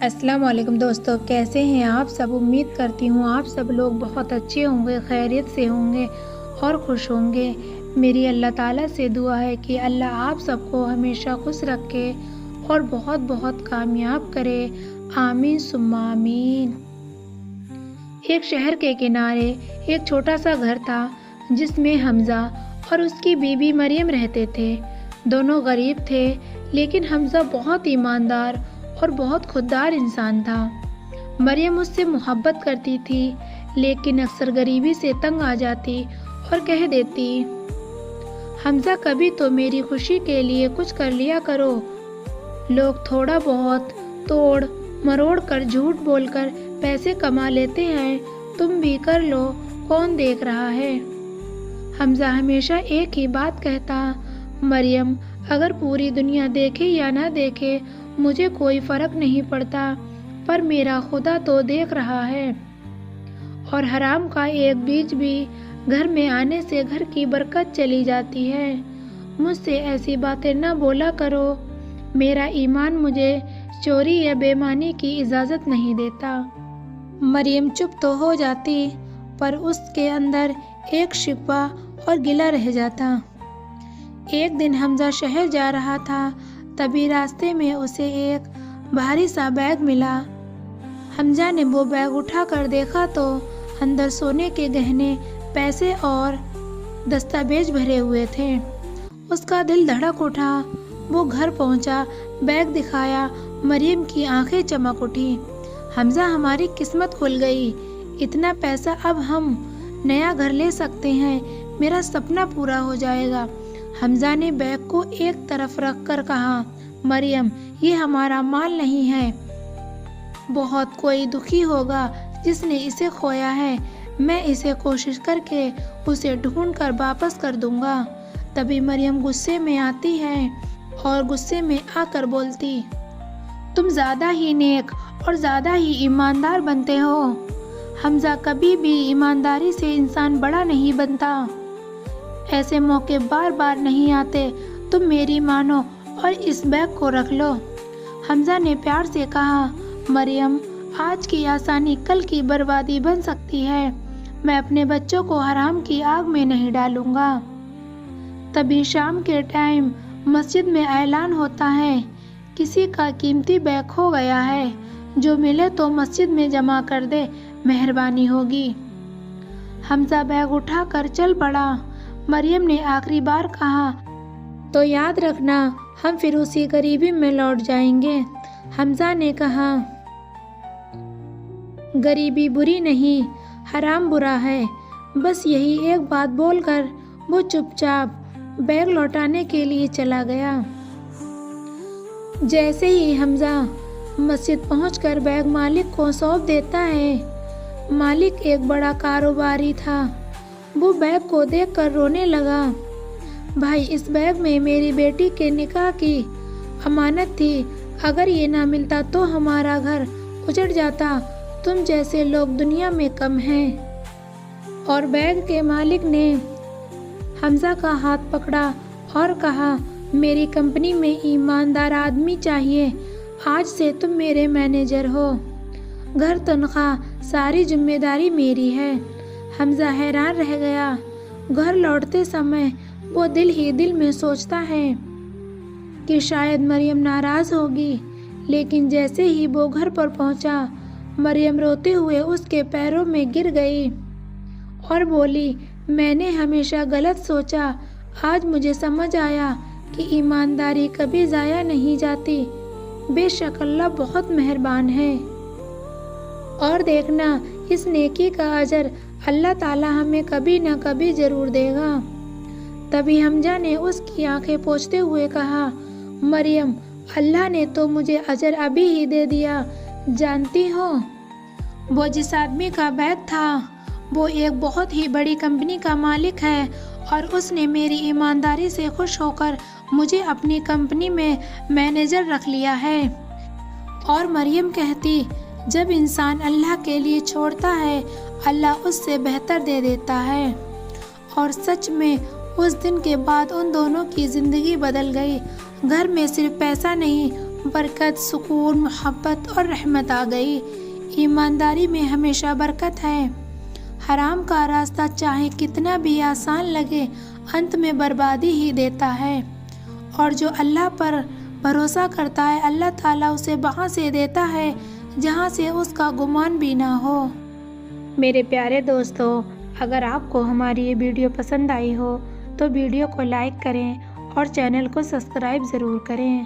السلام علیکم دوستو، کیسے ہیں آپ سب؟ امید کرتی ہوں آپ سب لوگ بہت اچھے ہوں گے، خیریت سے ہوں گے اور خوش ہوں گے۔ میری اللہ تعالیٰ سے دعا ہے کہ اللہ آپ سب کو ہمیشہ خوش رکھے اور بہت بہت کامیاب کرے، آمین ثم آمین۔ ایک شہر کے کنارے ایک چھوٹا سا گھر تھا جس میں حمزہ اور اس کی بیوی مریم رہتے تھے۔ دونوں غریب تھے لیکن حمزہ بہت ایماندار اور بہت خوددار انسان تھا۔ مریم اس سے محبت کرتی تھی لیکن اکثر غریبی سے تنگ آ جاتی اور کہہ دیتی، حمزہ کبھی تو میری خوشی کے لیے کچھ کر لیا کرو۔ لوگ تھوڑا بہت توڑ مروڑ کر جھوٹ بول کر پیسے کما لیتے ہیں، تم بھی کر لو، کون دیکھ رہا ہے؟ حمزہ ہمیشہ ایک ہی بات کہتا، مریم اگر پوری دنیا دیکھے یا نہ دیکھے مجھے کوئی فرق نہیں پڑتا، پر میرا خدا تو دیکھ رہا ہے، اور حرام کا ایک بیج بھی گھر میں آنے سے گھر کی برکت چلی جاتی ہے۔ مجھ سے ایسی باتیں نہ بولا کرو، میرا ایمان مجھے چوری یا بے ایمانی کی اجازت نہیں دیتا۔ مریم چپ تو ہو جاتی پر اس کے اندر ایک شکوہ اور گلہ رہ جاتا۔ ایک دن حمزہ شہر جا رہا تھا، تبھی راستے میں اسے ایک بھاری سا بیگ ملا۔ حمزہ نے وہ بیگ اٹھا کر دیکھا تو اندر سونے کے گہنے، پیسے اور دستاویز بھرے ہوئے تھے۔ اس کا دل دھڑک اٹھا۔ وہ گھر پہنچا، بیگ دکھایا، مریم کی آنکھیں چمک اٹھی۔ حمزہ ہماری قسمت کھل گئی، اتنا پیسہ اب ہم نیا گھر لے سکتے ہیں، میرا سپنا پورا ہو جائے گا۔ حمزہ نے بیگ کو ایک طرف رکھ کر کہا، مریم یہ ہمارا مال نہیں ہے، بہت کوئی دکھی ہوگا جس نے اسے کھویا ہے، میں اسے کوشش کر کے اسے ڈھونڈ کر واپس کر دوں گا۔ تبھی مریم غصے میں آتی ہے اور غصے میں آ کر بولتی، تم زیادہ ہی نیک اور زیادہ ہی ایماندار بنتے ہو، حمزہ کبھی بھی ایمانداری سے انسان بڑا نہیں بنتا، ایسے موقع بار بار نہیں آتے، تم میری مانو اور اس بیگ کو رکھ لو۔ حمزہ نے پیار سے کہا، مریم آج کی آسانی کل کی بربادی بن سکتی ہے، میں اپنے بچوں کو حرام کی آگ میں نہیں ڈالوں گا۔ تبھی شام کے ٹائم مسجد میں اعلان ہوتا ہے، کسی کا قیمتی بیگ کھو گیا ہے، جو ملے تو مسجد میں جمع کر دے، مہربانی ہوگی۔ حمزہ بیگ اٹھا کر چل پڑا۔ مریم نے آخری بار کہا، تو یاد رکھنا ہم پھر اسی غریبی میں لوٹ جائیں گے۔ حمزہ نے کہا، غریبی بری نہیں، حرام برا ہے، بس یہی ایک بات بول کر وہ چپ چاپ بیگ لوٹانے کے لیے چلا گیا۔ جیسے ہی حمزہ مسجد پہنچ کر بیگ مالک کو سونپ دیتا ہے، مالک ایک بڑا کاروباری تھا، وہ بیگ کو دیکھ کر رونے لگا، بھائی اس بیگ میں میری بیٹی کے نکاح کی امانت تھی، اگر یہ نہ ملتا تو ہمارا گھر اجڑ جاتا، تم جیسے لوگ دنیا میں کم ہیں۔ اور بیگ کے مالک نے حمزہ کا ہاتھ پکڑا اور کہا، میری کمپنی میں ایماندار آدمی چاہیے، آج سے تم میرے مینیجر ہو، گھر تنخواہ ساری ذمہ داری میری ہے۔ حمزہ حیران رہ گیا۔ گھر لوٹتے سمے وہ دل ہی دل میں سوچتا ہے کہ شاید مریم ناراض ہوگی، لیکن جیسے ہی وہ گھر پر پہنچا، مریم روتے ہوئے اس کے پیروں میں گر گئی اور بولی، میں نے ہمیشہ غلط سوچا، آج مجھے سمجھ آیا کہ ایمانداری کبھی ضائع نہیں جاتی، بے شک اللہ بہت مہربان ہے، اور دیکھنا اس نیکی کا اجر اللہ تعالی ہمیں کبھی نہ کبھی ضرور دے گا۔ تبھی حمزہ نے اس کی آنکھیں پوچھتے ہوئے کہا، مریم اللہ نے تو مجھے اجر ابھی ہی دے دیا، جانتی ہو وہ جس آدمی کا بیگ تھا وہ ایک بہت ہی بڑی کمپنی کا مالک ہے، اور اس نے میری ایمانداری سے خوش ہو کر مجھے اپنی کمپنی میں مینیجر رکھ لیا ہے۔ اور مریم کہتی، جب انسان اللہ کے لیے چھوڑتا ہے اللہ اس سے بہتر دے دیتا ہے۔ اور سچ میں اس دن کے بعد ان دونوں کی زندگی بدل گئی۔ گھر میں صرف پیسہ نہیں برکت، سکون، محبت اور رحمت آ گئی۔ ایمانداری میں ہمیشہ برکت ہے۔ حرام کا راستہ چاہے کتنا بھی آسان لگے، انت میں بربادی ہی دیتا ہے، اور جو اللہ پر بھروسہ کرتا ہے اللہ تعالیٰ اسے وہاں سے دیتا ہے جہاں سے اس کا گمان بھی نہ ہو۔ میرے پیارے دوستو، اگر آپ کو ہماری یہ ویڈیو پسند آئی ہو تو ویڈیو کو لائک کریں اور چینل کو سبسکرائب ضرور کریں۔